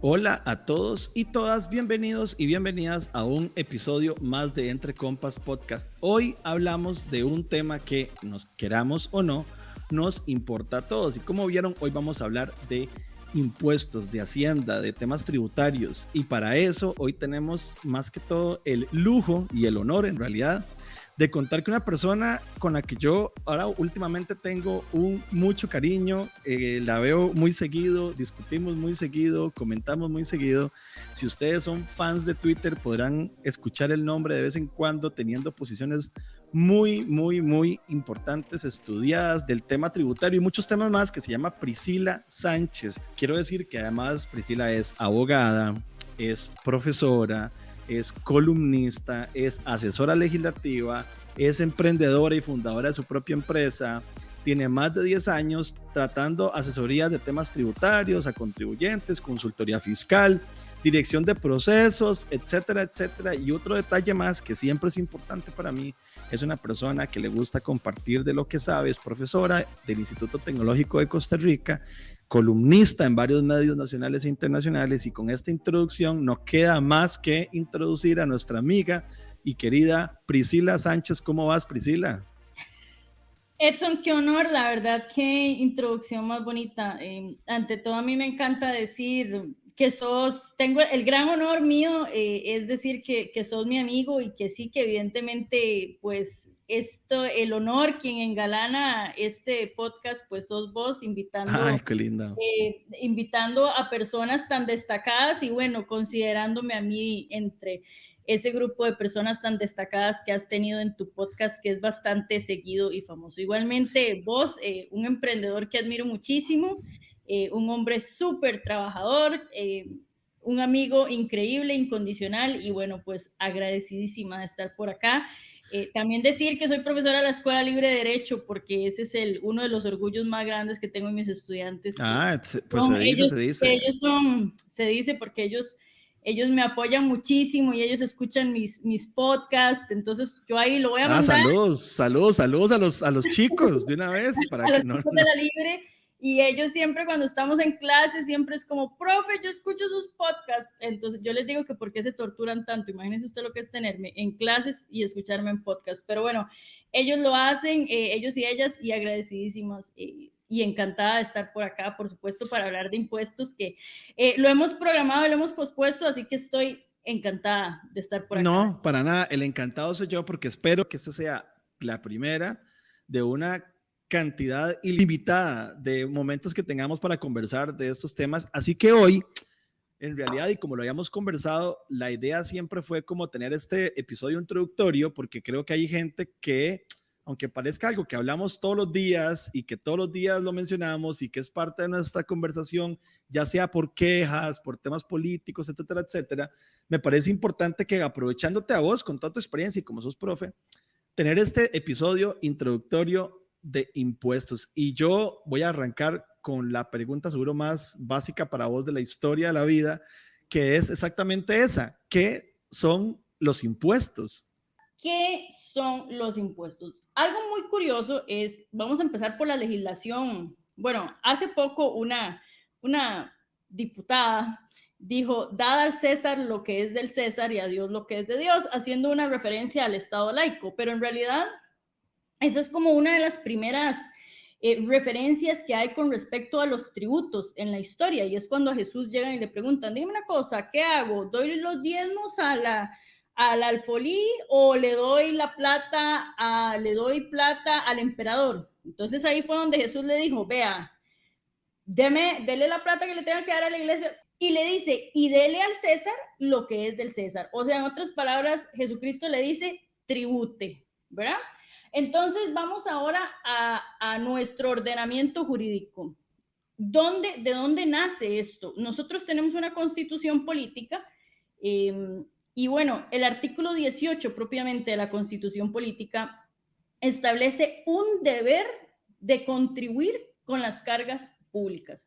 Hola a todos y todas, bienvenidos y bienvenidas a un episodio más de Entre Compas Podcast. Hoy hablamos de un tema que, nos queramos o no, nos importa a todos. Y como vieron, hoy vamos a hablar de impuestos, de hacienda, de temas tributarios. Y para eso hoy tenemos más que todo el lujo y el honor en realidad de contar con una persona con la que yo ahora últimamente tengo mucho cariño, la veo muy seguido, discutimos muy seguido, comentamos muy seguido. Si ustedes son fans de Twitter podrán escuchar el nombre de vez en cuando teniendo posiciones muy importantes, estudiadas del tema tributario y muchos temas más, que se llama Priscila Sánchez. Quiero decir que además Priscila es abogada, es profesora, es columnista, es asesora legislativa, es emprendedora y fundadora de su propia empresa, tiene más de 10 años tratando asesorías de temas tributarios a contribuyentes, consultoría fiscal, dirección de procesos, etcétera, etcétera. Y otro detalle más que siempre es importante para mí, es una persona que le gusta compartir de lo que sabe, es profesora del Instituto Tecnológico de Costa Rica, columnista en varios medios nacionales e internacionales, y con esta introducción no queda más que introducir a nuestra amiga y querida Priscila Sánchez. ¿Cómo vas, Priscila? Edson, qué honor, la verdad, qué introducción más bonita. Ante todo, a mí me encanta decir que tengo el gran honor mío, es decir que sos mi amigo y que sí, que evidentemente, pues, el honor, quien engalana este podcast, pues sos vos, Ay, qué linda. invitando a personas tan destacadas y bueno, considerándome a mí entre ese grupo de personas tan destacadas que has tenido en tu podcast, que es bastante seguido y famoso. Igualmente vos, un emprendedor que admiro muchísimo, un hombre súper trabajador, un amigo increíble, incondicional y bueno, pues agradecidísima de estar por acá. También decir que soy profesora de la Escuela Libre de Derecho, porque ese es uno de los orgullos más grandes que tengo en mis estudiantes. Pues se dice. Se dice porque ellos me apoyan muchísimo y ellos escuchan mis podcasts, entonces yo ahí lo voy a mandar. Saludos a los chicos de una vez para a que los chicos de la Libre, y ellos siempre cuando estamos en clase siempre es como, profe, yo escucho sus podcasts, entonces yo les digo que por qué se torturan tanto, imagínense usted lo que es tenerme en clases y escucharme en podcast, pero bueno, ellos lo hacen, ellos y ellas, y agradecidísimos y encantada de estar por acá, por supuesto, para hablar de impuestos, que lo hemos programado y lo hemos pospuesto, así que estoy encantada de estar por acá. No, para nada, el encantado soy yo, porque espero que esta sea la primera de una cantidad ilimitada de momentos que tengamos para conversar de estos temas. Así que hoy, en realidad, y como lo habíamos conversado, la idea siempre fue como tener este episodio introductorio, porque creo que hay gente que, aunque parezca algo que hablamos todos los días y que todos los días lo mencionamos y que es parte de nuestra conversación, ya sea por quejas, por temas políticos, etcétera, etcétera, me parece importante que, aprovechándote a vos con toda tu experiencia y como sos profe, tener este episodio introductorio de impuestos. Y yo voy a arrancar con la pregunta seguro más básica para vos de la historia de la vida, que es exactamente esa: ¿qué son los impuestos? ¿Qué son los impuestos? Algo muy curioso es, vamos a empezar por la legislación. Bueno, hace poco una diputada dijo, dad al César lo que es del César y a Dios lo que es de Dios, haciendo una referencia al Estado laico, pero en realidad esa es como una de las primeras referencias que hay con respecto a los tributos en la historia, y es cuando a Jesús llegan y le preguntan, dime una cosa, ¿qué hago? ¿Doy los diezmos al alfolí o le doy plata al emperador? Entonces ahí fue donde Jesús le dijo, vea, dele la plata que le tenga que dar a la iglesia, y le dice, y dele al César lo que es del César. O sea, en otras palabras, Jesucristo le dice, tribute, ¿verdad? Entonces vamos ahora a nuestro ordenamiento jurídico. ¿De dónde nace esto? Nosotros tenemos una constitución política, y bueno, el artículo 18 propiamente de la constitución política establece un deber de contribuir con las cargas públicas.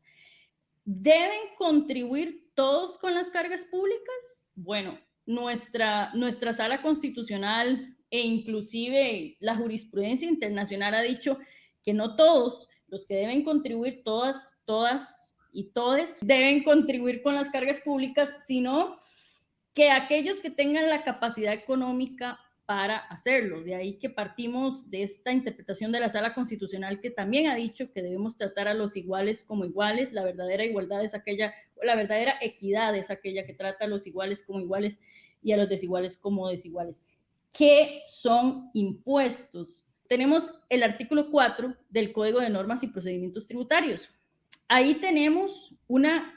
¿Deben contribuir todos con las cargas públicas? Bueno, nuestra sala constitucional e inclusive la jurisprudencia internacional ha dicho que no todos los que deben contribuir, todas y todes, deben contribuir con las cargas públicas, sino que aquellos que tengan la capacidad económica para hacerlo. De ahí que partimos de esta interpretación de la Sala Constitucional, que también ha dicho que debemos tratar a los iguales como iguales. La verdadera igualdad es aquella, la verdadera equidad es aquella que trata a los iguales como iguales y a los desiguales como desiguales. ¿Qué son impuestos? Tenemos el artículo 4 del Código de Normas y Procedimientos Tributarios. Ahí tenemos una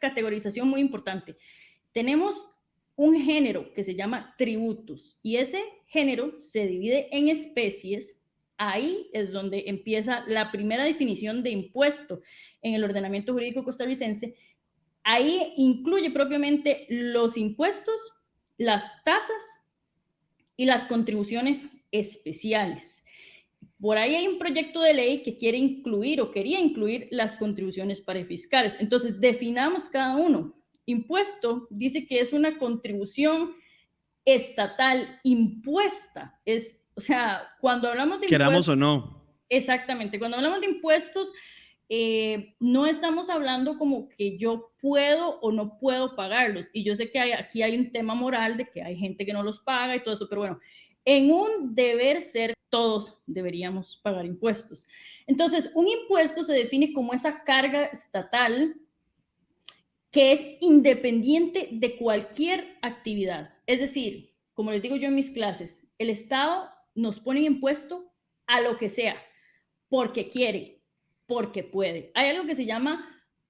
categorización muy importante. Tenemos un género que se llama tributos y ese género se divide en especies. Ahí es donde empieza la primera definición de impuesto en el ordenamiento jurídico costarricense. Ahí incluye propiamente los impuestos, las tasas y las contribuciones especiales. Por ahí hay un proyecto de ley que quiere incluir o quería incluir las contribuciones parafiscales. Entonces, definamos cada uno. Impuesto dice que es una contribución estatal impuesta. O sea, cuando hablamos de Queramos impuestos, o no. exactamente, cuando hablamos de impuestos, no estamos hablando como que yo puedo o no puedo pagarlos. Y yo sé que aquí hay un tema moral de que hay gente que no los paga y todo eso, pero bueno, en un deber ser, todos deberíamos pagar impuestos. Entonces, un impuesto se define como esa carga estatal que es independiente de cualquier actividad. Es decir, como les digo yo en mis clases, el Estado nos pone impuesto a lo que sea, porque quiere, porque puede. Hay algo que se llama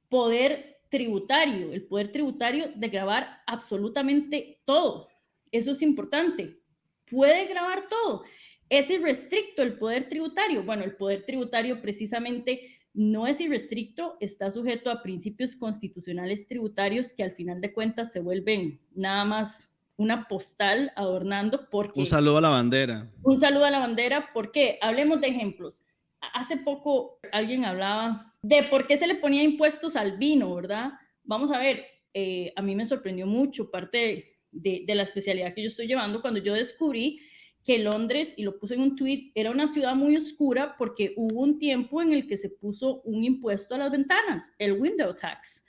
poder tributario, el poder tributario de gravar absolutamente todo. Eso es importante. Puede grabar todo. ¿Es irrestricto el poder tributario? Bueno, el poder tributario precisamente no es irrestricto, está sujeto a principios constitucionales tributarios que al final de cuentas se vuelven nada más una postal adornando. Porque Un saludo a la bandera. Un saludo a la bandera, porque hablemos de ejemplos. Hace poco alguien hablaba de por qué se le ponía impuestos al vino, ¿verdad? Vamos a ver, a mí me sorprendió mucho parte de la especialidad que yo estoy llevando cuando yo descubrí que Londres, y lo puse en un tweet, era una ciudad muy oscura porque hubo un tiempo en el que se puso un impuesto a las ventanas, el window tax.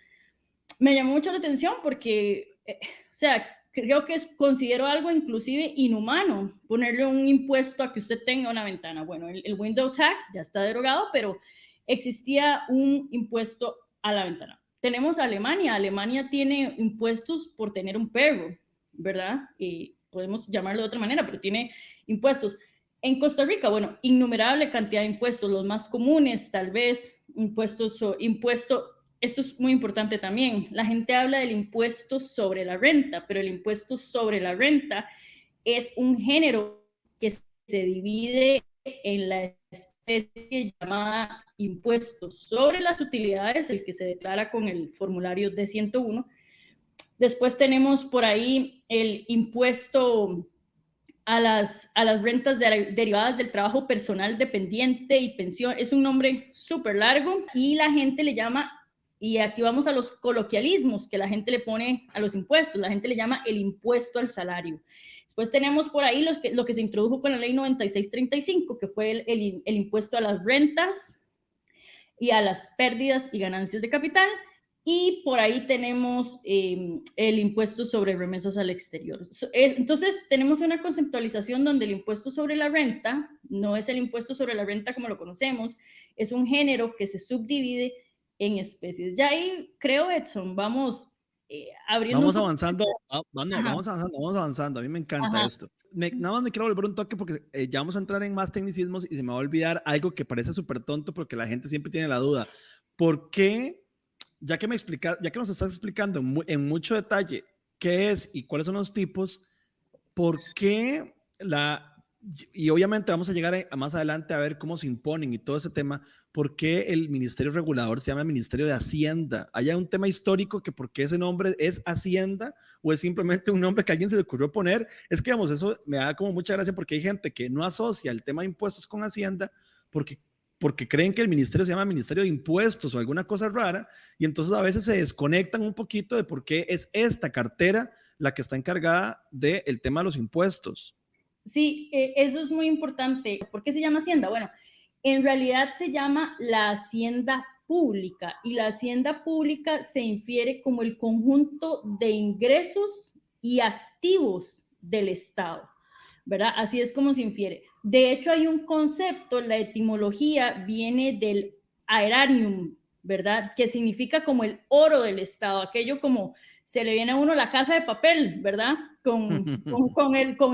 Me llamó mucho la atención porque, o sea, creo que considero algo inclusive inhumano ponerle un impuesto a que usted tenga una ventana. Bueno, el window tax ya está derogado, pero existía un impuesto a la ventana. Tenemos a Alemania. Alemania tiene impuestos por tener un perro, ¿verdad? Podemos llamarlo de otra manera, pero tiene impuestos. En Costa Rica, bueno, innumerable cantidad de impuestos, los más comunes, tal vez, impuesto, esto es muy importante también. La gente habla del impuesto sobre la renta, pero el impuesto sobre la renta es un género que se divide en la especie llamada impuesto sobre las utilidades, el que se declara con el formulario D101. Después tenemos por ahí el impuesto a las rentas derivadas del trabajo personal dependiente y pensión. Es un nombre súper largo y la gente le llama, y aquí vamos a los coloquialismos que la gente le pone a los impuestos, la gente le llama el impuesto al salario. Después tenemos por ahí lo que se introdujo con la ley 9635, que fue el impuesto a las rentas y a las pérdidas y ganancias de capital. Y por ahí tenemos el impuesto sobre remesas al exterior. Entonces, tenemos una conceptualización donde el impuesto sobre la renta no es el impuesto sobre la renta como lo conocemos, es un género que se subdivide en especies. Ya ahí creo, Edson, vamos abriendo. Vamos avanzando, vamos avanzando. A mí me encanta esto. Nada más me quiero volver un toque porque ya vamos a entrar en más tecnicismos y se me va a olvidar algo que parece súper tonto porque la gente siempre tiene la duda. ¿Por qué? Ya que nos estás explicando en mucho detalle qué es y cuáles son los tipos, ¿por qué y obviamente vamos a llegar más adelante a ver cómo se imponen y todo ese tema, ¿por qué el Ministerio Regulador se llama Ministerio de Hacienda? ¿Hay un tema histórico que por qué ese nombre es Hacienda o es simplemente un nombre que a alguien se le ocurrió poner? Es que, digamos, eso me da como mucha gracia porque hay gente que no asocia el tema de impuestos con Hacienda porque creen que el ministerio se llama Ministerio de Impuestos o alguna cosa rara, y entonces a veces se desconectan un poquito de por qué es esta cartera la que está encargada del tema de los impuestos. Sí, eso es muy importante. ¿Por qué se llama Hacienda? Bueno, En realidad se llama la hacienda pública, y la hacienda pública se infiere como el conjunto de ingresos y activos del Estado, ¿verdad? Así es como se infiere. De hecho, hay un concepto, la etimología viene del aerarium, ¿verdad? Que significa como el oro del Estado, aquello como se le viene a uno la casa de papel, ¿verdad? Con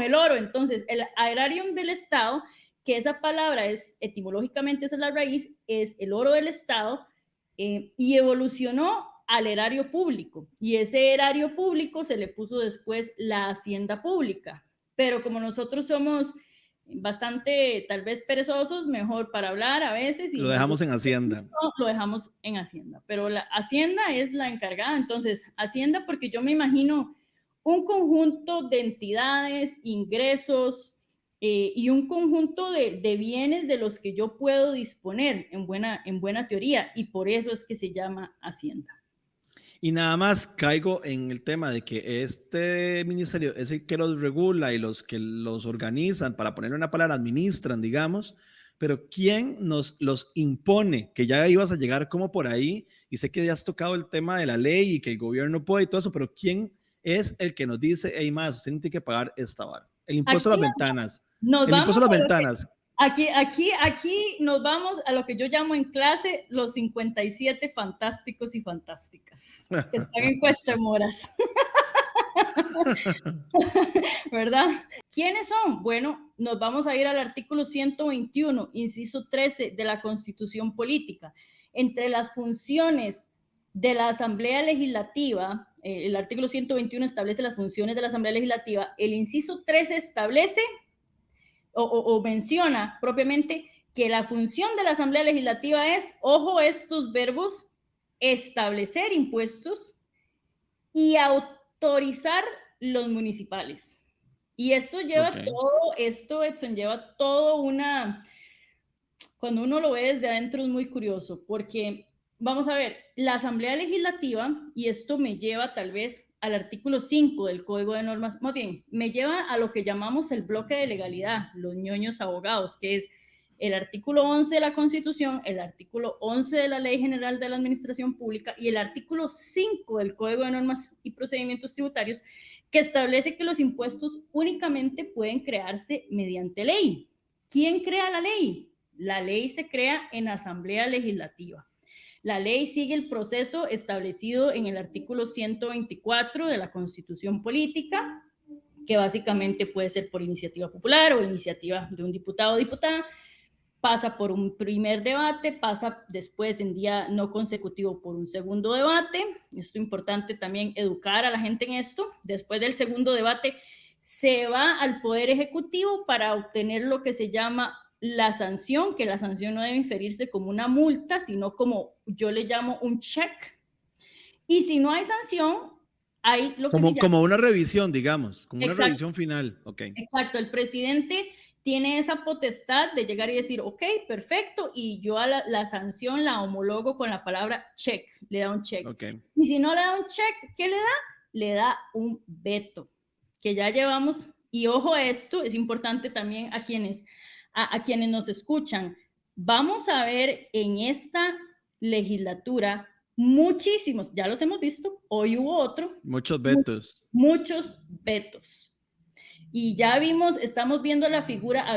el oro. Entonces, el aerarium del Estado, que esa palabra es etimológicamente, esa es la raíz, es el oro del Estado, y evolucionó al erario público, y ese erario público se le puso después la hacienda pública. Pero como nosotros somos bastante tal vez perezosos, mejor para hablar a veces, y Lo dejamos en Hacienda. lo dejamos en Hacienda, pero la Hacienda es la encargada. Entonces, Hacienda, porque yo me imagino un conjunto de entidades, ingresos, y un conjunto de bienes de los que yo puedo disponer en buena teoría, y por eso es que se llama Hacienda. Y nada más caigo en el tema de que este ministerio es el que los regula y los que los organizan, para ponerle una palabra, administran, digamos, pero ¿quién nos los impone? Que ya ibas a llegar como por ahí, y sé que ya has tocado el tema de la ley y que el gobierno puede y todo eso, pero ¿quién es el que nos dice, hey, más, usted tiene que pagar esta vara? El impuesto a las ventanas. El impuesto a las ventanas. Aquí nos vamos a lo que yo llamo en clase los 57 fantásticos y fantásticas, que están en Cuestemoras. ¿Verdad? ¿Quiénes son? Bueno, nos vamos a ir al artículo 121, inciso 13 de la Constitución Política. Entre las funciones de la Asamblea Legislativa, el artículo 121 establece las funciones de la Asamblea Legislativa, el inciso 13 establece o menciona propiamente que la función de la Asamblea Legislativa es, ojo estos verbos, establecer impuestos y autorizar los municipales. Y esto lleva todo, Edson, lleva todo cuando uno lo ve desde adentro es muy curioso, porque vamos a ver, la Asamblea Legislativa, y esto me lleva tal vez al artículo 5 del Código de Normas, más bien, me lleva a lo que llamamos el bloque de legalidad, los ñoños abogados, que es el artículo 11 de la Constitución, el artículo 11 de la Ley General de la Administración Pública y el artículo 5 del Código de Normas y Procedimientos Tributarios, que establece que los impuestos únicamente pueden crearse mediante ley. ¿Quién crea la ley? La ley se crea en Asamblea Legislativa. La ley sigue el proceso establecido en el artículo 124 de la Constitución Política, que básicamente puede ser por iniciativa popular o iniciativa de un diputado o diputada, pasa por un primer debate, pasa después en día no consecutivo por un segundo debate. Esto es importante también educar a la gente en esto. Después del segundo debate se va al Poder Ejecutivo para obtener lo que se llama la sanción, que la sanción no debe inferirse como una multa, sino como yo le llamo un check. Y si no hay sanción, hay lo que se llama... Como una revisión, digamos, como una revisión final. Okay. Exacto, el presidente tiene esa potestad de llegar y decir, ok, perfecto, y yo a la sanción la homologo con la palabra check, le da un check. Okay. Y si no le da un check, ¿qué le da? Le da un veto, que ya llevamos, y ojo a esto, es importante también a quienes nos escuchan. Vamos a ver en esta legislatura muchísimos, ya los hemos visto, hoy hubo otro. Muchos vetos. Muchos vetos. Y ya vimos, estamos viendo la figura,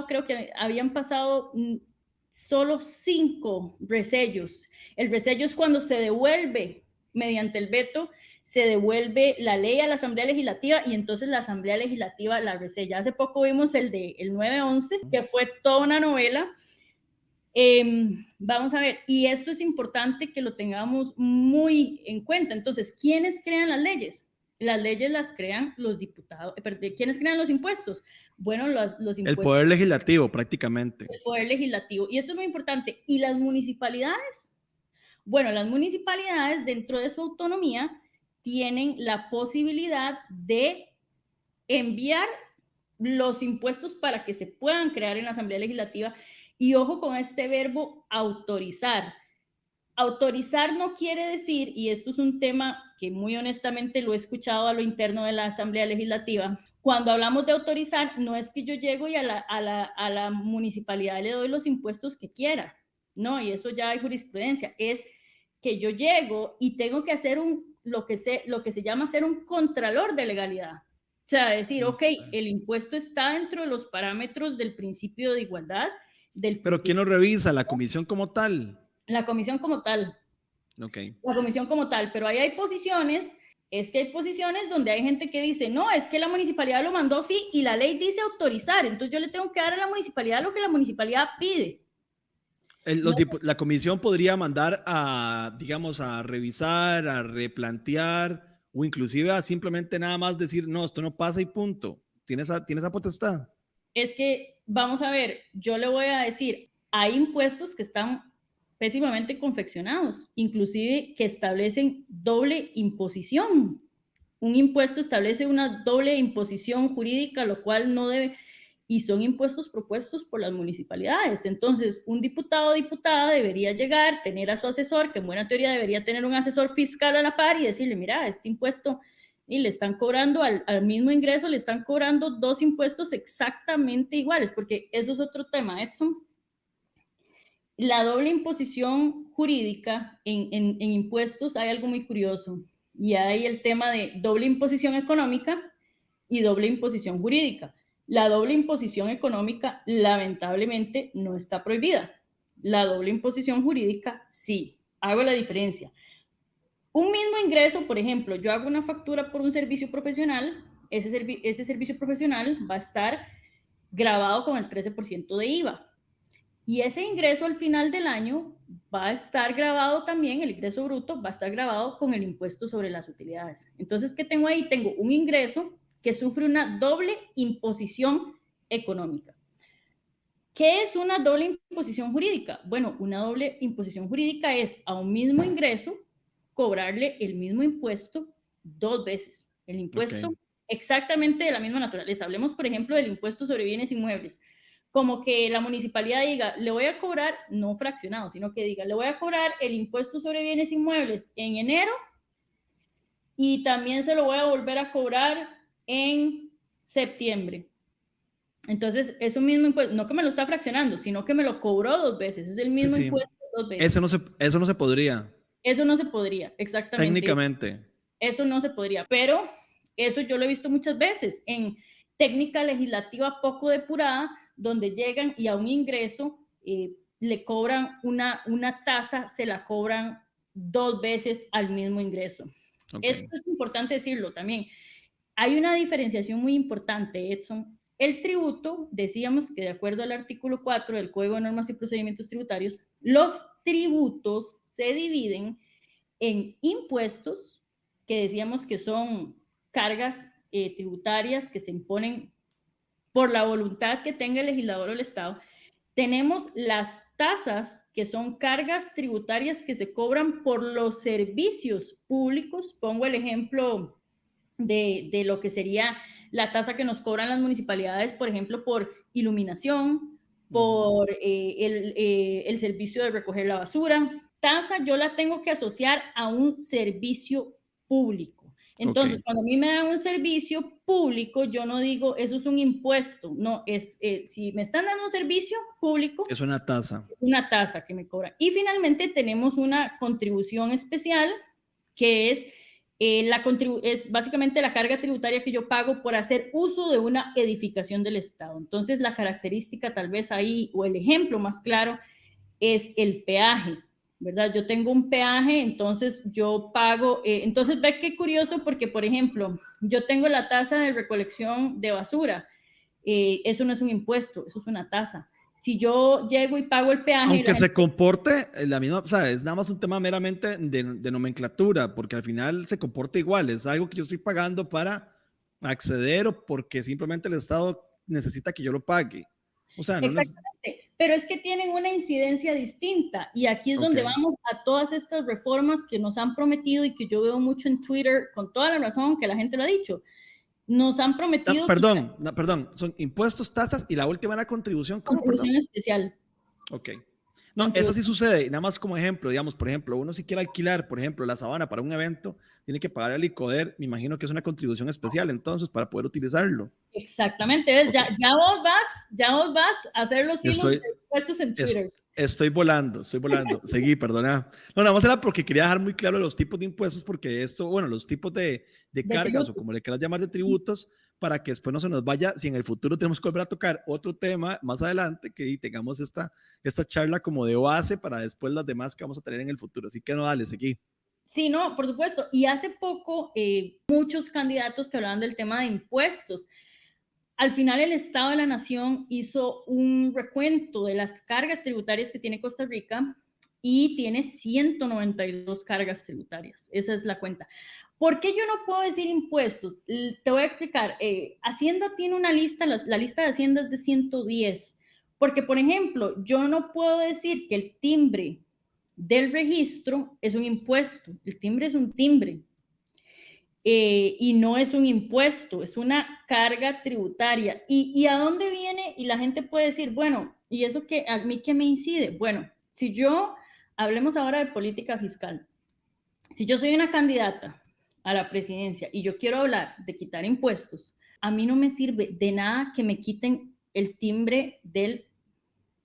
creo que habían pasado solo 5 resellos. El resello es cuando se devuelve mediante el veto, se devuelve la ley a la Asamblea Legislativa y entonces la Asamblea Legislativa la resella. Hace poco vimos el 911, que fue toda una novela. Vamos a ver, y esto es importante que lo tengamos muy en cuenta. Entonces, ¿quiénes crean las leyes? Las leyes las crean los diputados. ¿Quiénes crean los impuestos? Bueno, los impuestos. El Poder Legislativo, prácticamente. El Poder Legislativo. Y esto es muy importante. ¿Y las municipalidades? Bueno, las municipalidades, dentro de su autonomía, tienen la posibilidad de enviar los impuestos para que se puedan crear en la Asamblea Legislativa. Y ojo con este verbo autorizar. autorizar no quiere decir, y esto es un tema que muy honestamente lo he escuchado a lo interno de la Asamblea Legislativa, cuando hablamos de autorizar, no es que yo llego y a la municipalidad le doy los impuestos que quiera, no, y eso ya hay jurisprudencia, es que yo llego y tengo que hacer lo que se llama ser un contralor de legalidad. O sea, decir, ok, el impuesto está dentro de los parámetros del principio de igualdad. Pero ¿quién lo revisa? ¿La comisión como tal? La comisión como tal. Okay. La comisión como tal, pero ahí hay posiciones, es que hay posiciones donde hay gente que dice, no, es que la municipalidad lo mandó así y la ley dice autorizar, entonces yo le tengo que dar a la municipalidad lo que la municipalidad pide. La comisión podría mandar a, digamos, a revisar, a replantear o inclusive a simplemente nada más decir, no, esto no pasa y punto. ¿Tiene esa potestad? Es que, vamos a ver, yo le voy a decir, hay impuestos que están pésimamente confeccionados, inclusive que establecen doble imposición. Un impuesto establece una doble imposición jurídica, lo cual no debe, y son impuestos propuestos por las municipalidades. Entonces, un diputado o diputada debería llegar, tener a su asesor, que en buena teoría debería tener un asesor fiscal a la par y decirle, mira, este impuesto, y le están cobrando al mismo ingreso, le están cobrando 2 impuestos exactamente iguales, porque eso es otro tema, Edson. La doble imposición jurídica en impuestos, hay algo muy curioso, y hay el tema de doble imposición económica y doble imposición jurídica. La doble imposición económica, lamentablemente, no está prohibida. La doble imposición jurídica, sí. Hago la diferencia. Un mismo ingreso, por ejemplo, yo hago una factura por un servicio profesional, ese servicio profesional va a estar grabado con el 13% de IVA. Y ese ingreso al final del año va a estar grabado también, el ingreso bruto va a estar grabado con el impuesto sobre las utilidades. Entonces, ¿qué tengo ahí? Tengo un ingreso que sufre una doble imposición económica. ¿Qué es una doble imposición jurídica? Bueno, una doble imposición jurídica es a un mismo ingreso cobrarle el mismo impuesto 2 veces. El impuesto exactamente de la misma naturaleza. Hablemos, por ejemplo, del impuesto sobre bienes inmuebles. Como que la municipalidad diga, le voy a cobrar, no fraccionado, sino que diga, le voy a cobrar el impuesto sobre bienes inmuebles en enero y también se lo voy a volver a cobrar en septiembre. Entonces, es un mismo impuesto, no que me lo está fraccionando, sino que me lo cobró 2 veces, es el mismo impuesto 2 veces. Eso no se podría. Eso no se podría, exactamente. Técnicamente. Eso no se podría, pero eso yo lo he visto muchas veces en técnica legislativa poco depurada, donde llegan y a un ingreso le cobran una tasa, se la cobran 2 veces al mismo ingreso. Esto es importante decirlo también. Hay una diferenciación muy importante, Edson. El tributo, decíamos que de acuerdo al artículo 4 del Código de Normas y Procedimientos Tributarios, los tributos se dividen en impuestos, que decíamos que son cargas tributarias que se imponen por la voluntad que tenga el legislador o el Estado. Tenemos las tasas, que son cargas tributarias que se cobran por los servicios públicos. Pongo el ejemplo de lo que sería la tasa que nos cobran las municipalidades, por ejemplo, por iluminación, por el servicio de recoger la basura. Tasa yo la tengo que asociar a un servicio público. Entonces, cuando a mí me dan un servicio público, yo no digo, eso es un impuesto, no, es, si me están dando un servicio público, es una tasa. Una tasa que me cobran. Y finalmente tenemos una contribución especial, que es es básicamente la carga tributaria que yo pago por hacer uso de una edificación del Estado. Entonces, la característica tal vez ahí, o el ejemplo más claro, es el peaje, ¿verdad? Yo tengo un peaje, entonces yo pago, entonces ve qué curioso, porque, por ejemplo, yo tengo la tasa de recolección de basura, eso no es un impuesto, eso es una tasa. Si yo llego y pago el peaje... Aunque se comporte la misma, o sea, es nada más un tema meramente de nomenclatura, porque al final se comporta igual, es algo que yo estoy pagando para acceder o porque simplemente el Estado necesita que yo lo pague. O sea, no exactamente, pero es que tienen una incidencia distinta y aquí es donde vamos a todas estas reformas que nos han prometido y que yo veo mucho en Twitter, con toda la razón que la gente lo ha dicho. Nos han prometido... Perdón, son impuestos, tasas y la última era contribución. ¿Cómo? Contribución especial. Ok. No, eso sí sucede, nada más como ejemplo, digamos, por ejemplo, uno si quiere alquilar, por ejemplo, la sabana para un evento, tiene que pagar el ICODER, me imagino que es una contribución especial, entonces, para poder utilizarlo. Exactamente, ¿ves? Ok, Ya vos vas a hacer los hilos estoy, de impuestos en Twitter. estoy volando, seguí, perdona. No, nada más era porque quería dejar muy claro los tipos de impuestos, porque esto, bueno, los tipos de De cargas o tributos. como le quieras llamar de tributos, para que después no se nos vaya, si en el futuro tenemos que volver a tocar otro tema más adelante, que tengamos esta charla como de base para después las demás que vamos a tener en el futuro. Así que no, dale, seguí. Sí, no, por supuesto. Y hace poco, muchos candidatos que hablaban del tema de impuestos. Al final, el Estado de la Nación hizo un recuento de las cargas tributarias que tiene Costa Rica y tiene 192 cargas tributarias. Esa es la cuenta. ¿Por qué yo no puedo decir impuestos? Te voy a explicar. Hacienda tiene una lista, la lista de Hacienda es de 110. Porque, por ejemplo, yo no puedo decir que el timbre del registro es un impuesto. El timbre es un timbre. Y no es un impuesto, es una carga tributaria. ¿Y a dónde viene? Y la gente puede decir, bueno, ¿y eso que a mí qué me incide? Bueno, si yo, hablemos ahora de política fiscal, si yo soy una candidata a la presidencia y yo quiero hablar de quitar impuestos, a mí no me sirve de nada que me quiten el timbre de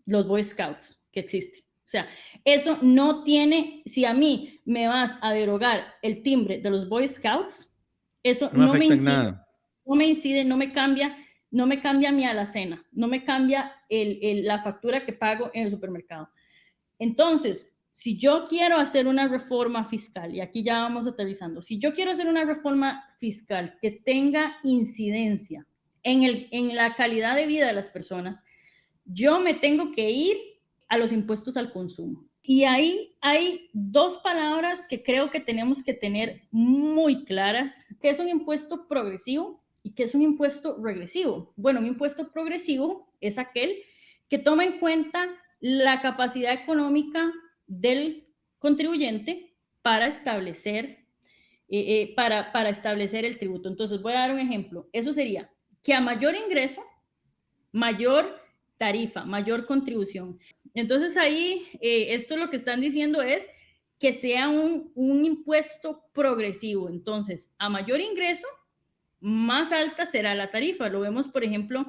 los Boy Scouts que existe. O sea, eso no tiene, si a mí me vas a derogar el timbre de los Boy Scouts, eso No me afecta en nada. no me incide, no me cambia mi alacena, no me cambia la factura que pago en el supermercado. Entonces, si yo quiero hacer una reforma fiscal, y aquí ya vamos aterrizando, si yo quiero hacer una reforma fiscal que tenga incidencia en la calidad de vida de las personas, yo me tengo que ir a los impuestos al consumo. Y ahí hay dos palabras que creo que tenemos que tener muy claras, que es un impuesto progresivo y que es un impuesto regresivo. Bueno, un impuesto progresivo es aquel que toma en cuenta la capacidad económica del contribuyente para establecer, para establecer el tributo. Entonces, voy a dar un ejemplo. Eso sería que a mayor ingreso, mayor tarifa, mayor contribución. Entonces ahí, esto lo que están diciendo es que sea un impuesto progresivo. Entonces, a mayor ingreso, más alta será la tarifa. Lo vemos, por ejemplo,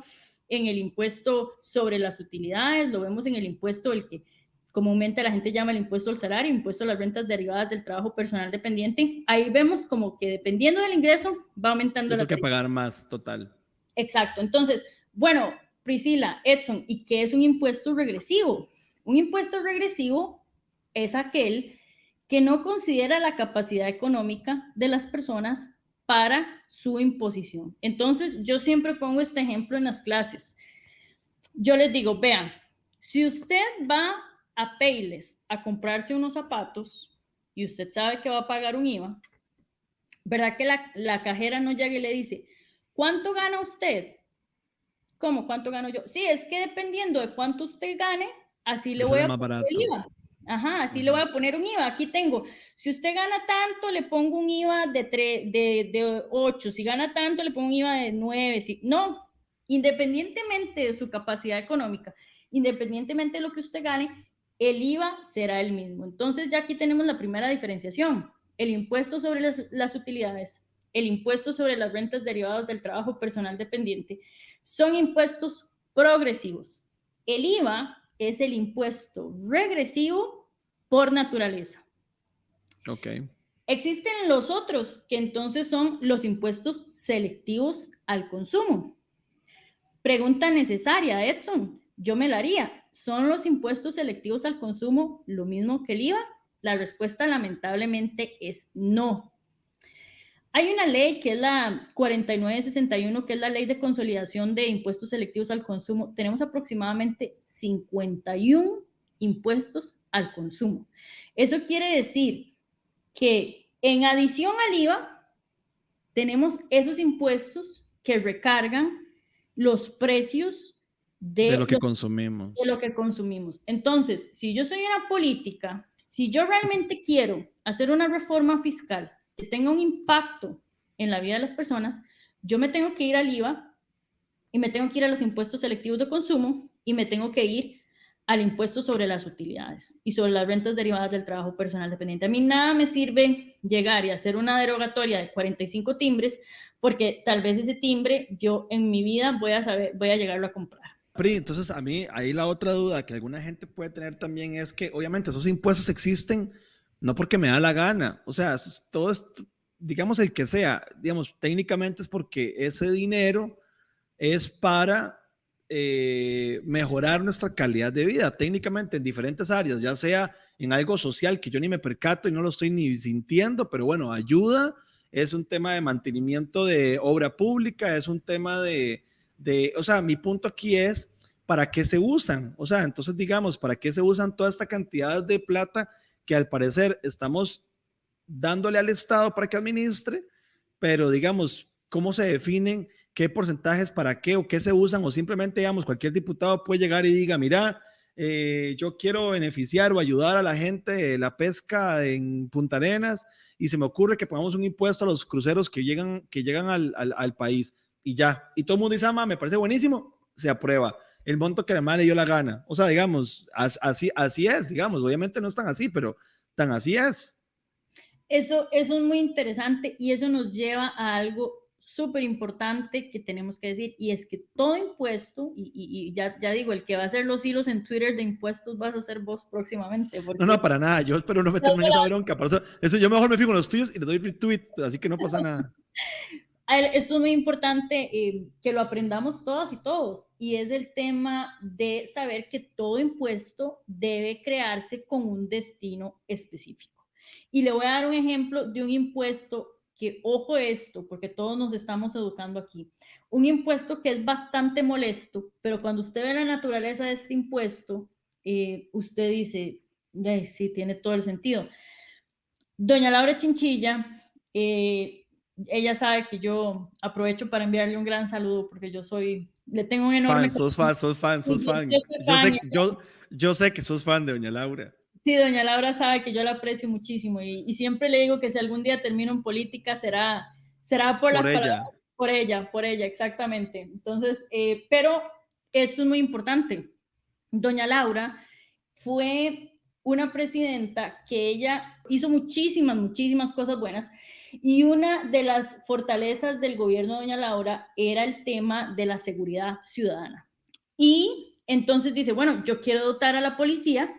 en el impuesto sobre las utilidades, lo vemos en el impuesto, el que comúnmente la gente llama el impuesto al salario, impuesto a las rentas derivadas del trabajo personal dependiente. Ahí vemos como que dependiendo del ingreso va aumentando Yo la tengo que tarifa. pagar más, total. Exacto. Entonces, bueno, Priscila, Edson, ¿y qué es un impuesto regresivo? Un impuesto regresivo es aquel que no considera la capacidad económica de las personas para su imposición. Entonces, yo siempre pongo este ejemplo en las clases. Yo les digo, vean, si usted va a Payless a comprarse unos zapatos y usted sabe que va a pagar un IVA, ¿verdad que la cajera no llega y le dice, ¿cuánto gana usted? ¿Cómo? ¿Cuánto gano yo? Sí, es que dependiendo de cuánto usted gane, así le Le voy sale a más poner el barato. IVA. Ajá, así le voy a poner un IVA. Aquí tengo, si usted gana tanto, le pongo un IVA de 8. Si gana tanto, le pongo un IVA de 9. Si, no, independientemente de su capacidad económica, independientemente de lo que usted gane, el IVA será el mismo. Entonces ya aquí tenemos la primera diferenciación. El impuesto sobre las utilidades, el impuesto sobre las rentas derivadas del trabajo personal dependiente, son impuestos progresivos. El IVA es el impuesto regresivo por naturaleza. Ok. Existen los otros, que entonces son los impuestos selectivos al consumo. Pregunta necesaria, Edson. Yo me la haría. ¿Son los impuestos selectivos al consumo lo mismo que el IVA? La respuesta lamentablemente es no. Hay una ley que es la 4961, que es la ley de consolidación de impuestos selectivos al consumo. Tenemos aproximadamente 51 impuestos al consumo. Eso quiere decir que en adición al IVA, tenemos esos impuestos que recargan los precios De lo que de lo consumimos. que consumimos. Entonces, si yo soy una política, si yo realmente quiero hacer una reforma fiscal que tenga un impacto en la vida de las personas, yo me tengo que ir al IVA y me tengo que ir a los impuestos selectivos de consumo y me tengo que ir al impuesto sobre las utilidades y sobre las rentas derivadas del trabajo personal dependiente. A mí nada me sirve llegar y hacer una derogatoria de 45 timbres, porque tal vez ese timbre yo en mi vida voy a llegarlo a comprar. Pri, entonces a mí ahí la otra duda que alguna gente puede tener también es que obviamente esos impuestos existen no porque me da la gana, o sea, todo esto, digamos el que sea, digamos técnicamente es porque ese dinero es para mejorar nuestra calidad de vida, técnicamente en diferentes áreas, ya sea en algo social que yo ni me percato y no lo estoy ni sintiendo, pero bueno, ayuda, es un tema de mantenimiento de obra pública, es un tema o sea, mi punto aquí es, ¿para qué se usan? O sea, entonces digamos, ¿para qué se usan toda esta cantidad de plata que al parecer estamos dándole al Estado para que administre, pero digamos, ¿cómo se definen qué porcentajes para qué o qué se usan? O simplemente, digamos, cualquier diputado puede llegar y diga, mira, yo quiero beneficiar o ayudar a la gente de la pesca en Punta Arenas y se me ocurre que pongamos un impuesto a los cruceros que llegan al país y ya. Y todo el mundo dice, ah, me parece buenísimo, se aprueba el monto que además le dio la gana. O sea, digamos, así es, digamos, obviamente no es tan así, pero tan así es. Eso es muy interesante y eso nos lleva a algo súper importante que tenemos que decir, y es que todo impuesto, y ya digo, el que va a hacer los hilos en Twitter de impuestos vas a ser vos próximamente. No, no, para nada, yo espero no meterme en esa bronca, para eso yo mejor me fijo en los tuyos y le doy retweet, así que no pasa nada. Esto es muy importante que lo aprendamos todas y todos, y es el tema de saber que todo impuesto debe crearse con un destino específico. Y le voy a dar un ejemplo de un impuesto que, ojo esto, porque todos nos estamos educando aquí, un impuesto que es bastante molesto, pero cuando usted ve la naturaleza de este impuesto, usted dice, sí, tiene todo el sentido. Doña Laura Chinchilla, ella sabe que yo aprovecho para enviarle un gran saludo porque le tengo un enorme... Sos fan. Yo sé que sos fan de Doña Laura. Sí, doña Laura sabe que yo la aprecio muchísimo y siempre le digo que si algún día termino en política será por las palabras, por ella, exactamente. Entonces, pero esto es muy importante. Doña Laura fue una presidenta que ella hizo muchísimas cosas buenas, y una de las fortalezas del gobierno de doña Laura era el tema de la seguridad ciudadana. Y entonces dice, bueno, yo quiero dotar a la policía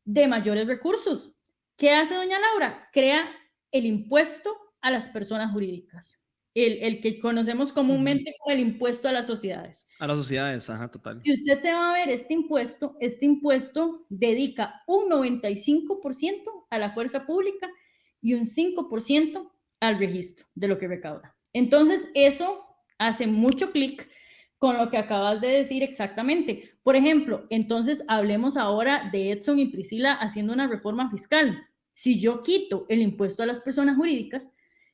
de mayores recursos. ¿Qué hace doña Laura? Crea el impuesto a las personas jurídicas, el que conocemos comúnmente como el impuesto a las sociedades. A las sociedades, ajá, total. Si usted se va a ver este impuesto dedica un 95% a la fuerza pública y un 5% al registro de lo que recauda. Entonces, eso hace mucho clic con lo que acabas de decir exactamente. Por ejemplo, entonces hablemos ahora de Edson y Priscila haciendo una reforma fiscal. Si yo quito el impuesto a las personas jurídicas,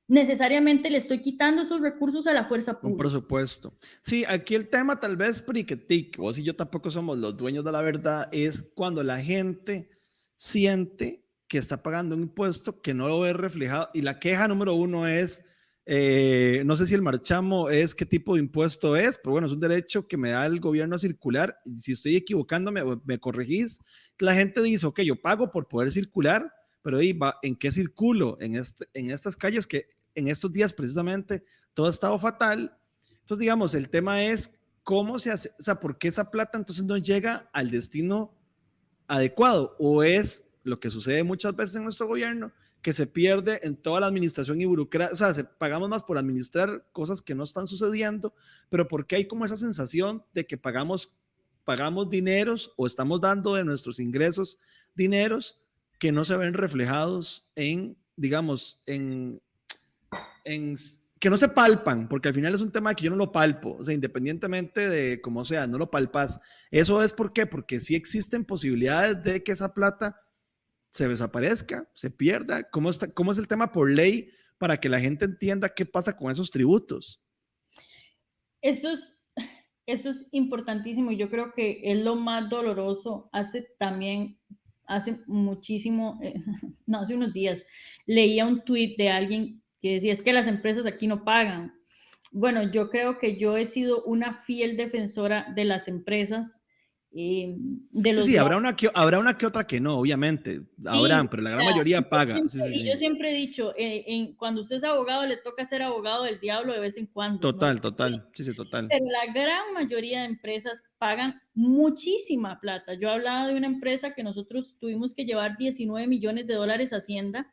necesariamente le estoy quitando esos recursos a la fuerza pública. Un presupuesto. Sí, aquí el tema tal vez, Priquetic, vos y yo tampoco somos los dueños de la verdad, es cuando la gente siente que está pagando un impuesto que no lo ve reflejado. Y la queja número uno es, no sé si el marchamo es qué tipo de impuesto es, pero bueno, es un derecho que me da el gobierno a circular. Y si estoy equivocándome, me corregís. La gente dice, ok, yo pago por poder circular, pero ¿en qué circulo? En estas calles que en estos días precisamente todo ha estado fatal. Entonces, digamos, el tema es cómo se hace, o sea, por qué esa plata entonces no llega al destino adecuado, o es lo que sucede muchas veces en nuestro gobierno, que se pierde en toda la administración y burocracia, o sea, pagamos más por administrar cosas que no están sucediendo, pero porque hay como esa sensación de que pagamos dineros o estamos dando de nuestros ingresos dineros que no se ven reflejados en, digamos, que no se palpan, porque al final es un tema que yo no lo palpo, o sea, independientemente de cómo sea, no lo palpas. Eso es ¿por qué? Porque sí existen posibilidades de que esa plata se desaparezca, se pierda. ¿Cómo es el tema por ley para que la gente entienda qué pasa con esos tributos? Eso es importantísimo, y yo creo que es lo más doloroso. Hace muchísimo, no, hace unos días, leía un tweet de alguien que decía, es que las empresas aquí no pagan. Bueno, yo creo que yo he sido una fiel defensora de las empresas de los Sí, viajes. habrá una que otra que no, obviamente, Sí, habrán, pero la o gran sea, mayoría paga. Sí, sí, yo sí. siempre he dicho, cuando usted es abogado, le toca ser abogado del diablo de vez en cuando, no Total, siempre, total. Sí, sí, total. pero la gran mayoría de empresas pagan muchísima plata. Yo hablaba de una empresa que nosotros tuvimos que llevar 19 millones de dólares a Hacienda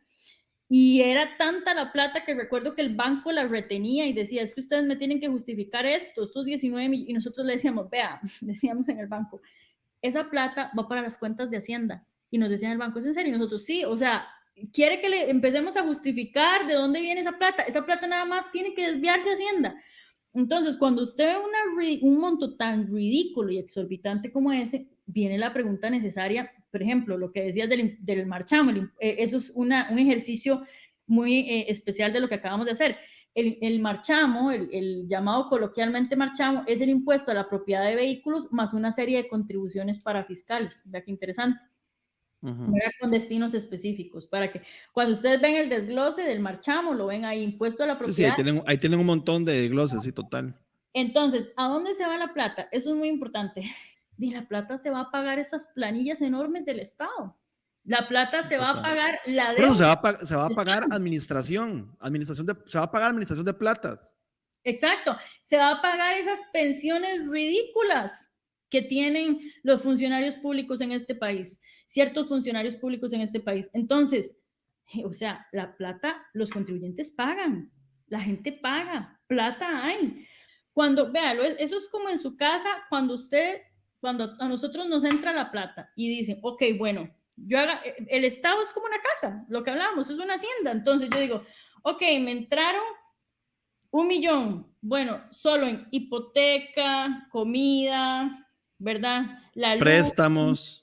y era tanta la plata que recuerdo que el banco la retenía y decía, es que ustedes me tienen que justificar esto, estos 19 millones, y nosotros le decíamos, vea, decíamos en el banco, esa plata va para las cuentas de Hacienda. Y nos decían el banco, ¿es en serio? Y nosotros, sí, o sea, quiere que le empecemos a justificar de dónde viene esa plata nada más tiene que desviarse a Hacienda. Entonces, cuando usted ve un monto tan ridículo y exorbitante como ese, viene la pregunta necesaria, por ejemplo, lo que decías del marchamo, eso es un ejercicio muy especial de lo que acabamos de hacer. El marchamo, el llamado coloquialmente marchamo, es el impuesto a la propiedad de vehículos más una serie de contribuciones para fiscales. Vea qué interesante. Ujú. Con destinos específicos, para que cuando ustedes ven el desglose del marchamo, lo ven ahí, impuesto a la Sí, sí, propiedad. ahí tienen un montón de glosas, sí, total. Entonces, ¿a dónde se va la plata? Eso es muy importante. Y la plata se va a pagar esas planillas enormes del Estado. La plata se va a Total. pagar la Por eso deuda. se va a pagar se va a pagar administración de platas. Exacto. Se va a pagar esas pensiones ridículas que tienen los funcionarios públicos en este país, ciertos funcionarios públicos en este país. Entonces, o sea, la plata, los contribuyentes pagan, la gente paga, plata hay. Cuando, véalo, eso es como en su casa, cuando a nosotros nos entra la plata y dicen, ok, bueno, el Estado es como una casa, lo que hablábamos, es una hacienda. Entonces yo digo, ok, me entraron 1 millón, bueno, solo en hipoteca, comida, ¿verdad? La luz, Préstamos.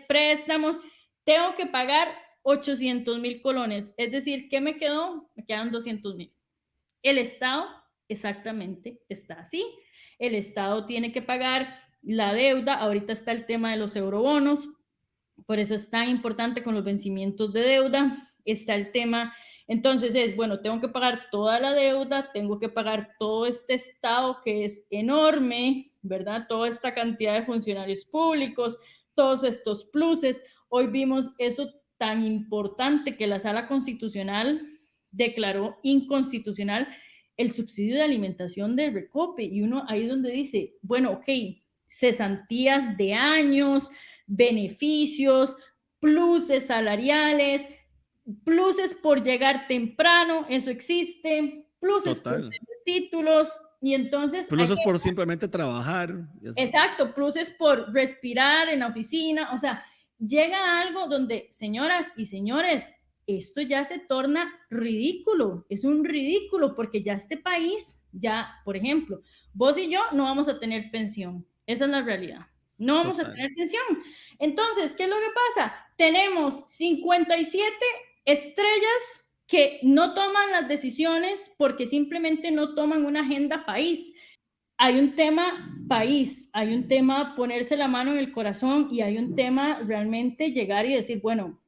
préstamos, tengo que pagar 800,000 colones. Es decir, ¿qué me quedó? Me quedan 200,000. El Estado exactamente está así. El Estado tiene que pagar la deuda. Ahorita está el tema de los eurobonos. Por eso es tan importante con los vencimientos de deuda. Está el tema, entonces es, bueno, tengo que pagar toda la deuda, tengo que pagar todo este Estado que es enorme, ¿verdad? Toda esta cantidad de funcionarios públicos, todos estos pluses. Hoy vimos eso tan importante que la Sala Constitucional declaró inconstitucional el subsidio de alimentación de Recope. Y uno ahí donde dice, bueno, ok, cesantías de años, beneficios, pluses salariales, pluses por llegar temprano, eso existe, pluses por Total. tener títulos, y entonces Pero hay eso que, es por simplemente trabajar. exacto, pluses por respirar en la oficina, o sea, llega algo donde, señoras y señores, esto ya se torna ridículo, es un ridículo porque ya este país, ya, por ejemplo, vos y yo no vamos a tener pensión, esa es la realidad, no vamos a Total. tener pensión. Entonces, ¿qué es lo que pasa? Tenemos 57 estrellas que no toman las decisiones porque simplemente no toman una agenda país. Hay un tema país, hay un tema ponerse la mano en el corazón y hay un tema realmente llegar y decir, bueno,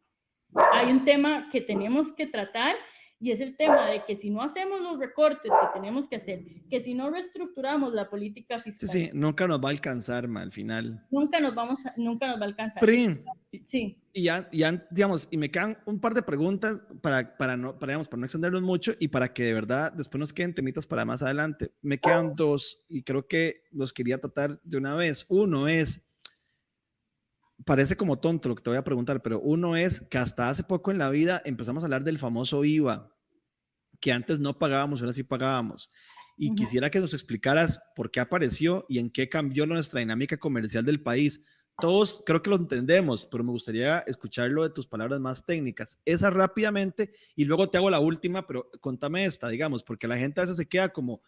hay un tema que tenemos que tratar y es el tema de que si no hacemos los recortes que tenemos que hacer, que si no reestructuramos la política Sí, fiscal, sí, nunca nos va a alcanzar, al final. nunca nos va a alcanzar. Prim, Sí. digamos, y me quedan un par de preguntas digamos, para no extendernos mucho y para que de verdad después nos queden temitas para más adelante. Me quedan dos y creo que los quería tratar de una vez. Uno es, parece como tonto lo que te voy a preguntar, pero uno es que hasta hace poco en la vida empezamos a hablar del famoso IVA, que antes no pagábamos, ahora sí pagábamos. Y Ujú. quisiera que nos explicaras por qué apareció y en qué cambió nuestra dinámica comercial del país. Todos creo que lo entendemos, pero me gustaría escucharlo de tus palabras más técnicas. Esa rápidamente y luego te hago la última, pero contame esta, digamos, porque la gente a veces se queda como,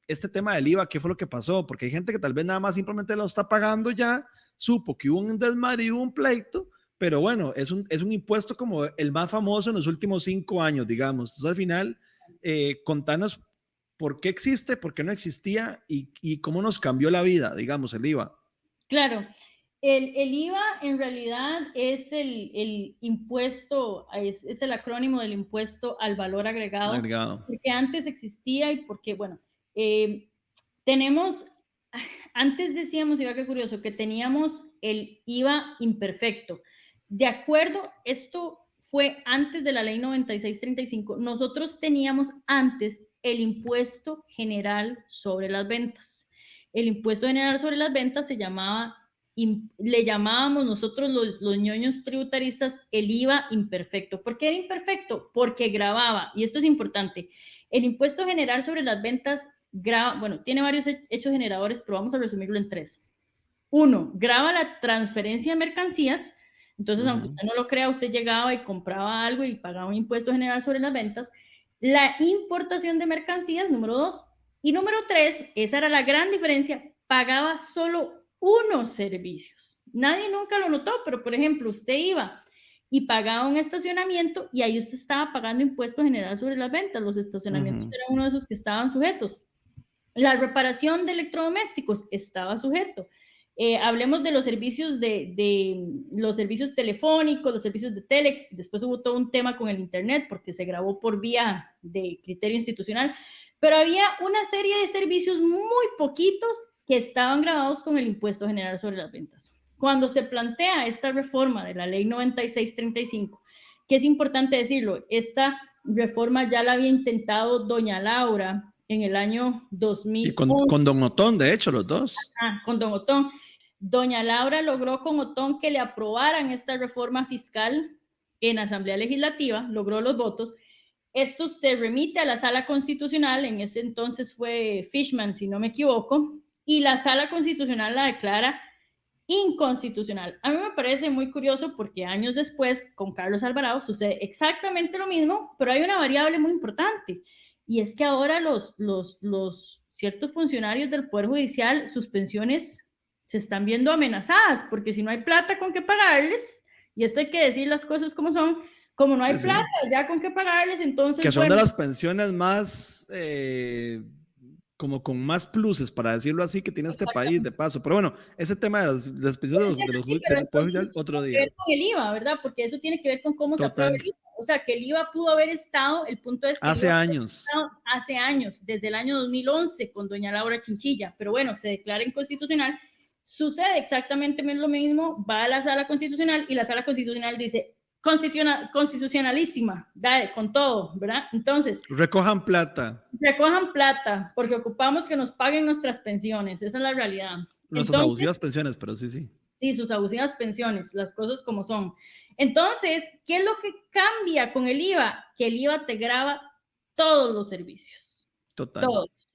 este tema del IVA, ¿qué fue lo que pasó? Porque hay gente que tal vez nada más simplemente lo está pagando ya, supo que hubo un desmadre y hubo un pleito, pero bueno, es un impuesto como el más famoso en los últimos 5 años, digamos. Entonces al final, contanos por qué existe, por qué no existía y cómo nos cambió la vida, digamos, el IVA. Claro, el IVA en realidad es el impuesto, es el acrónimo del impuesto al valor agregado, Agregado. porque antes existía y porque, bueno, eh, tenemos, antes decíamos, y va qué curioso, que teníamos el IVA imperfecto. De acuerdo, esto fue antes de la ley 9635. Nosotros teníamos antes el impuesto general sobre las ventas. El impuesto general sobre las ventas se llamaba, le llamábamos nosotros los ñoños tributaristas el IVA imperfecto. ¿Por qué era imperfecto? Porque gravaba, y esto es importante, el impuesto general sobre las ventas grava, bueno, tiene varios hechos generadores, pero vamos a resumirlo en 3. 1, grava la transferencia de mercancías. Entonces, aunque usted no lo crea, usted llegaba y compraba algo y pagaba un impuesto general sobre las ventas. La importación de mercancías, número 2. Y número 3, esa era la gran diferencia, pagaba solo unos servicios. Nadie nunca lo notó, pero por ejemplo, usted iba y pagaba un estacionamiento y ahí usted estaba pagando impuesto general sobre las ventas. Los estacionamientos eran uno de esos que estaban sujetos. La reparación de electrodomésticos estaba sujeto. Hablemos de los servicios los servicios telefónicos, los servicios de telex. Después hubo todo un tema con el internet porque se grabó por vía de criterio institucional, pero había una serie de servicios muy poquitos que estaban grabados con el impuesto general sobre las ventas. Cuando se plantea esta reforma de la ley 9635, que es importante decirlo, esta reforma ya la había intentado doña Laura en el año 2000. Y con don Otón, de hecho, los dos. Con don Otón. Doña Laura logró con Otón que le aprobaran esta reforma fiscal en Asamblea Legislativa, logró los votos. Esto se remite a la Sala Constitucional, en ese entonces fue Fishman, si no me equivoco, y la Sala Constitucional la declara inconstitucional. A mí me parece muy curioso porque años después, con Carlos Alvarado, sucede exactamente lo mismo, pero hay una variable muy importante, y es que ahora los ciertos funcionarios del Poder Judicial, sus pensiones se están viendo amenazadas, porque si no hay plata con qué pagarles, y esto hay que decir las cosas como son, como no hay plata ya con qué pagarles, entonces... Que son de las pensiones más, como con más pluses, para decirlo así, que tiene este país, de paso. Pero bueno, ese tema de las pensiones de los otro día. Tiene que ver con el IVA, ¿verdad? Porque eso tiene que ver con cómo se aprueba el IVA. O sea, que el IVA pudo haber estado, el punto es que hace años, desde el año 2011 con doña Laura Chinchilla, pero bueno, se declara inconstitucional. Sucede exactamente lo mismo, va a la Sala Constitucional y la Sala Constitucional dice constitucionalísima, dale, con todo, ¿verdad? Entonces, recojan plata, porque ocupamos que nos paguen nuestras pensiones, esa es la realidad. Nuestras abusivas pensiones, pero sí. Sí, sus abusivas pensiones, las cosas como son. Entonces, ¿qué es lo que cambia con el IVA? Que el IVA te grava todos los servicios. Total. Todos.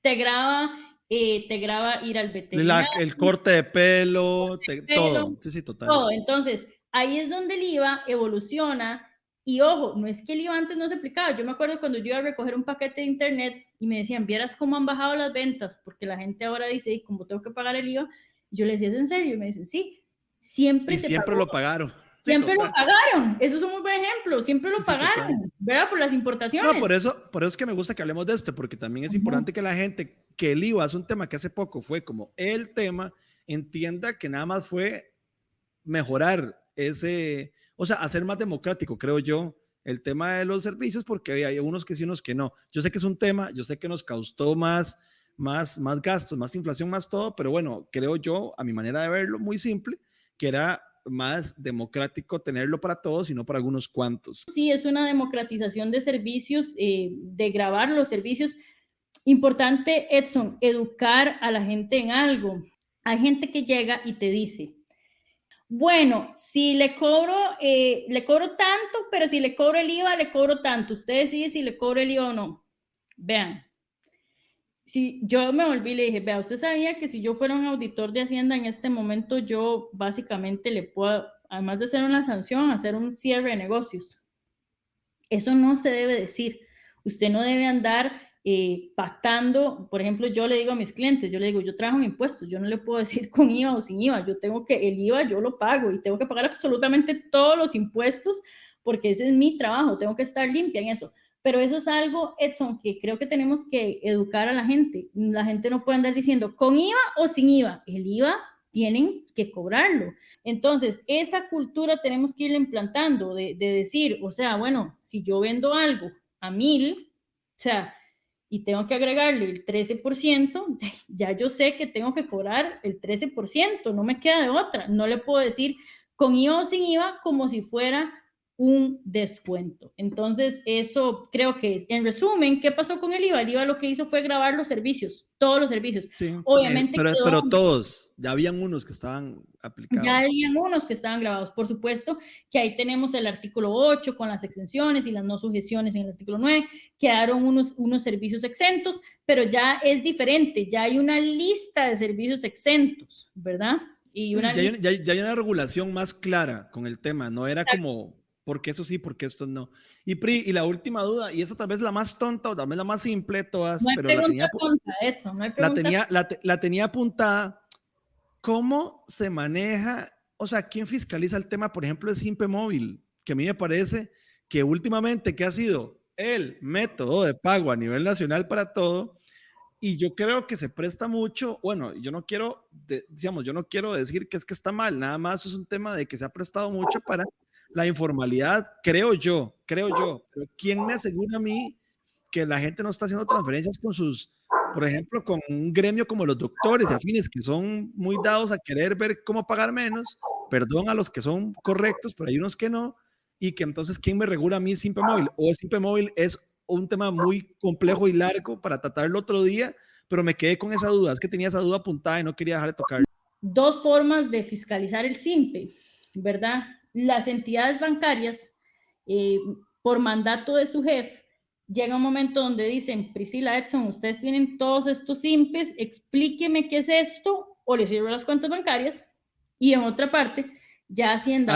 Te grava ir al veterinario. El corte de pelo, todo. Sí, total. Todo. Entonces, ahí es donde el IVA evoluciona. Y ojo, no es que el IVA antes no se aplicaba. Yo me acuerdo cuando yo iba a recoger un paquete de internet y me decían, vieras cómo han bajado las ventas, porque la gente ahora dice, ¿y cómo tengo que pagar el IVA? Yo le decía, ¿es en serio? Y me dicen, sí, siempre. Y siempre lo pagaron. Siempre lo pagaron. Eso es un muy buen ejemplo. Siempre lo pagaron, ¿verdad? Por las importaciones. No, por eso es que me gusta que hablemos de esto, porque también es importante que la gente, que el IVA es un tema que hace poco fue como el tema, entienda que nada más fue mejorar o sea, hacer más democrático, creo yo, el tema de los servicios, porque hay unos que sí, unos que no. Yo sé que es un tema, yo sé que nos costó más gastos, más inflación, más todo, pero bueno, creo yo, a mi manera de verlo, muy simple, que era más democrático tenerlo para todos y no para algunos cuantos. Sí, es una democratización de servicios, de grabar los servicios. Importante, Edson, educar a la gente en algo. Hay gente que llega y te dice, bueno, si le cobro tanto, pero si le cobro el IVA, le cobro tanto. Usted decide si le cobro el IVA o no. Vean, si yo me volví y le dije, vea, usted sabía que si yo fuera un auditor de Hacienda en este momento, yo básicamente le puedo, además de hacer una sanción, hacer un cierre de negocios. Eso no se debe decir. Usted no debe andar pactando. Por ejemplo, yo le digo a mis clientes, yo le digo, yo trabajo en impuestos, yo no le puedo decir con IVA o sin IVA, yo tengo que, el IVA yo lo pago y tengo que pagar absolutamente todos los impuestos porque ese es mi trabajo, tengo que estar limpia en eso. Pero eso es algo, Edson, que creo que tenemos que educar a la gente. La gente no puede andar diciendo con IVA o sin IVA. El IVA tienen que cobrarlo. Entonces, esa cultura tenemos que irla implantando de decir, o sea, bueno, si yo vendo algo a 1,000, o sea, y tengo que agregarle el 13%, ya yo sé que tengo que cobrar el 13%, no me queda de otra. No le puedo decir con IVA o sin IVA como si fuera un descuento. Entonces, eso creo que es. En resumen, ¿qué pasó con el IVA? El IVA lo que hizo fue grabar los servicios, todos los servicios. Sí, Obviamente pero quedó, todos, ya habían unos que estaban ya aplicados. habían unos que estaban grabados. Por supuesto que ahí tenemos el artículo 8 con las exenciones y las no sujeciones en el artículo 9. Quedaron unos servicios exentos, pero ya es diferente. Ya hay una lista de servicios exentos, ¿verdad? Y Sí, una ya lista. ya hay una regulación más clara con el tema, no era como, porque eso sí, porque esto no. Y Pri, y la última duda, y esa tal vez la más tonta o tal vez la más simple de todas, No hay pero pregunta tonta, Edson, no hay pregunta. la tenía apuntada. ¿Cómo se maneja? O sea, ¿quién fiscaliza el tema, por ejemplo, de Simpe Móvil? Que a mí me parece que últimamente, que ha sido el método de pago a nivel nacional para todo, y yo creo que se presta mucho, bueno, yo no quiero, digamos, yo no quiero decir que es que está mal, nada más es un tema de que se ha prestado mucho para la informalidad, creo yo, pero ¿quién me asegura a mí que la gente no está haciendo transferencias con sus, por ejemplo, con un gremio como los doctores y afines, que son muy dados a querer ver cómo pagar menos, perdón a los que son correctos, pero hay unos que no, y que entonces, ¿quién me regula a mí Simpe Móvil? O Simpe Móvil es un tema muy complejo y largo para tratarlo otro día, pero me quedé con esa duda, es que tenía esa duda apuntada y no quería dejar de tocar. Dos formas de fiscalizar el SIMPE, ¿verdad? Las entidades bancarias, eh, por mandato de su jefe, llega un momento donde dicen, Priscila, Edson, ustedes tienen todos estos SIMPES, explíqueme qué es esto, o les sirvo las cuentas bancarias, y en otra parte, ya Hacienda.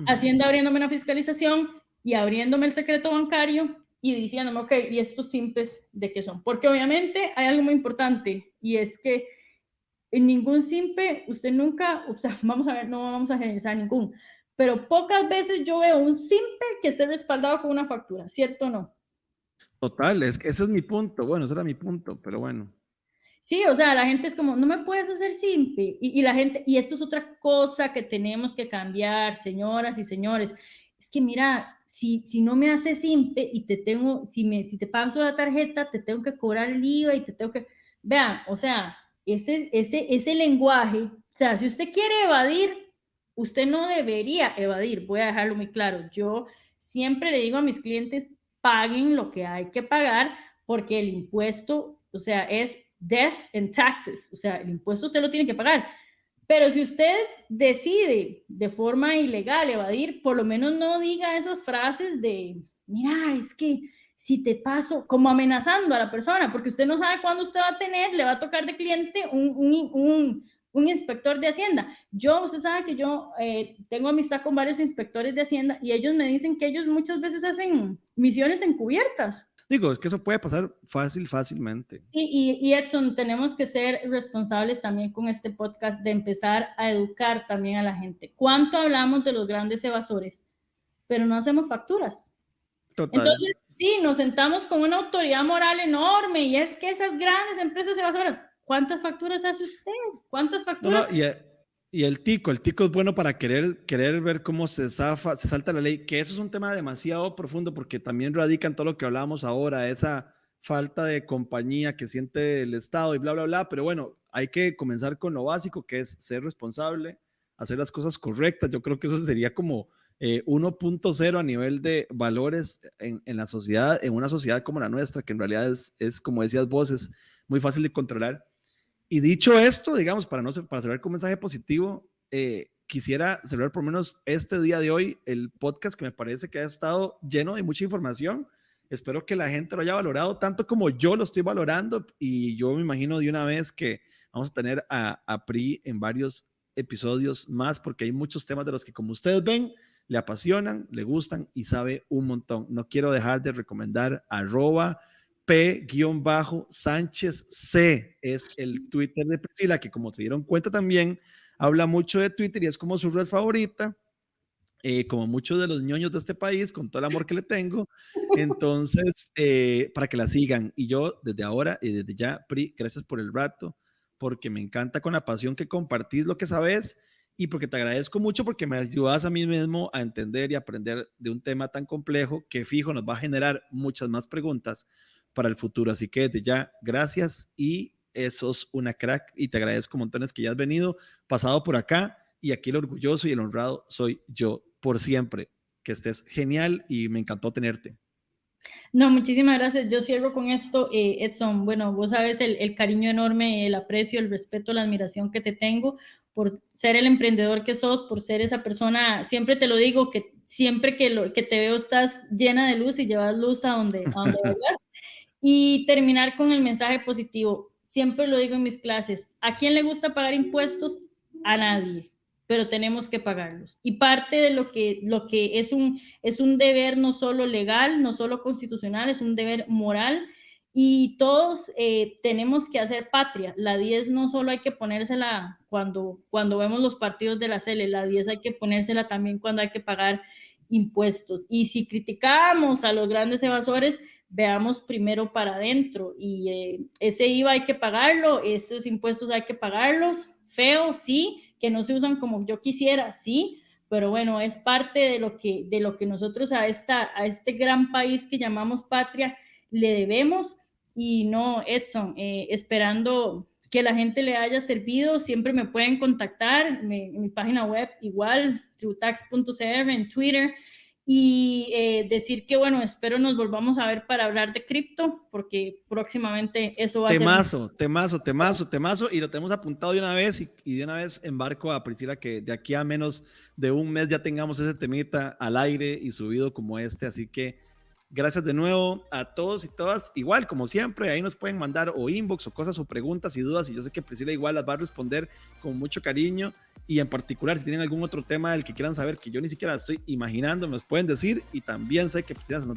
Hacienda abriéndome una fiscalización y abriéndome el secreto bancario y diciéndome, ok, ¿y estos SIMPES de qué son? Porque obviamente hay algo muy importante, y es que en ningún SIMPE, usted nunca, o sea, vamos a ver, no vamos a generalizar ningún, pero pocas veces yo veo un SIMPE que esté respaldado con una factura, ¿cierto o no? Total, es que ese es mi punto, bueno, ese era mi punto, pero bueno. Sí, o sea, la gente es como, no me puedes hacer SIMPE, y la gente, y esto es otra cosa que tenemos que cambiar, señoras y señores, es que mira, si no me haces SIMPE y te tengo, si te paso la tarjeta, te tengo que cobrar el IVA y te tengo que, vean, o sea, ese lenguaje, o sea, si usted quiere evadir, usted no debería evadir, voy a dejarlo muy claro, yo siempre le digo a mis clientes, paguen lo que hay que pagar, porque el impuesto, o sea, es death and taxes, o sea, el impuesto usted lo tiene que pagar. Pero si usted decide de forma ilegal evadir, por lo menos no diga esas frases de, mira, es que si te paso, como amenazando a la persona, porque usted no sabe cuándo usted va a tener, le va a tocar de cliente un inspector de Hacienda. Usted sabe que yo tengo amistad con varios inspectores de Hacienda y ellos me dicen que ellos muchas veces hacen misiones encubiertas. Digo, es que eso puede pasar fácilmente. Y Edson, tenemos que ser responsables también con este podcast de empezar a educar también a la gente. ¿Cuánto hablamos de los grandes evasores? Pero no hacemos facturas. Total. Entonces, sí, nos sentamos con una autoridad moral enorme y es que esas grandes empresas evasoras, ¿cuántas facturas hace usted? ¿Cuántas No, no, facturas? y el tico es bueno para querer ver cómo se salta la ley, que eso es un tema demasiado profundo porque también radica en todo lo que hablábamos ahora, esa falta de compañía que siente el Estado y bla, bla, bla, pero bueno, hay que comenzar con lo básico, que es ser responsable, hacer las cosas correctas. Yo creo que eso sería como 1.0 a nivel de valores en la sociedad, en una sociedad como la nuestra, que en realidad como decías vos, es muy fácil de controlar. Y dicho esto, digamos, para cerrar con un mensaje positivo, quisiera cerrar por lo menos este día de hoy el podcast que me parece que ha estado lleno de mucha información. Espero que la gente lo haya valorado tanto como yo lo estoy valorando y yo me imagino de una vez que vamos a tener a Pri en varios episodios más porque hay muchos temas de los que como ustedes ven le apasionan, le gustan y sabe un montón. No quiero dejar de recomendar P-Sánchez C es el Twitter de Priscila, que como se dieron cuenta también habla mucho de Twitter y es como su red favorita, como muchos de los ñoños de este país, con todo el amor que le tengo. Entonces, para que la sigan. Y yo desde ahora y desde ya, Pri, gracias por el rato, porque me encanta con la pasión que compartís lo que sabes y porque te agradezco mucho porque me ayudas a mí mismo a entender y aprender de un tema tan complejo que fijo nos va a generar muchas más preguntas para el futuro. Así que desde ya, gracias y sos una crack y te agradezco montones que ya has venido, pasado por acá y aquí el orgulloso y el honrado soy yo por siempre. Que estés genial y me encantó tenerte. No, muchísimas gracias. Yo cierro con esto, Edson. Bueno, vos sabes el cariño enorme, el aprecio, el respeto, la admiración que te tengo por ser el emprendedor que sos, por ser esa persona. Siempre te lo digo, que siempre que te veo estás llena de luz y llevas luz a donde vayas. Y terminar con el mensaje positivo. Siempre lo digo en mis clases. ¿A quién le gusta pagar impuestos? A nadie, pero tenemos que pagarlos. Y parte de lo que es un deber no solo legal, no solo constitucional, es un deber moral. Y todos tenemos que hacer patria. La 10 no solo hay que ponérsela cuando vemos los partidos de la Sele, la 10 hay que ponérsela también cuando hay que pagar impuestos. Y si criticamos a los grandes evasores, veamos primero para adentro. Y ese IVA hay que pagarlo, esos impuestos hay que pagarlos. Feo, sí, que no se usan como yo quisiera, sí, pero bueno, es parte de lo que nosotros a este gran país que llamamos patria le debemos. Y no, Edson, esperando que la gente le haya servido, siempre me pueden contactar en mi página web, igual, tributax.cr, en Twitter, y decir que, bueno, espero nos volvamos a ver para hablar de cripto, porque próximamente eso va a ser... Temazo, y lo tenemos apuntado de una vez, y de una vez embarco a Priscila que de aquí a menos de un mes ya tengamos ese temita al aire y subido como este, así que gracias de nuevo a todos y todas. Igual, como siempre, ahí nos pueden mandar o inbox o cosas o preguntas y dudas. Y yo sé que Priscila igual las va a responder con mucho cariño. Y en particular, si tienen algún otro tema del que quieran saber que yo ni siquiera estoy imaginando, me los pueden decir. Y también sé que Priscila se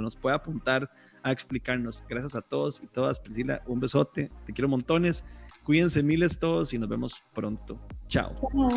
nos puede apuntar a explicarnos. Gracias a todos y todas. Priscila, un besote. Te quiero montones. Cuídense miles todos y nos vemos pronto. Chao. Chao.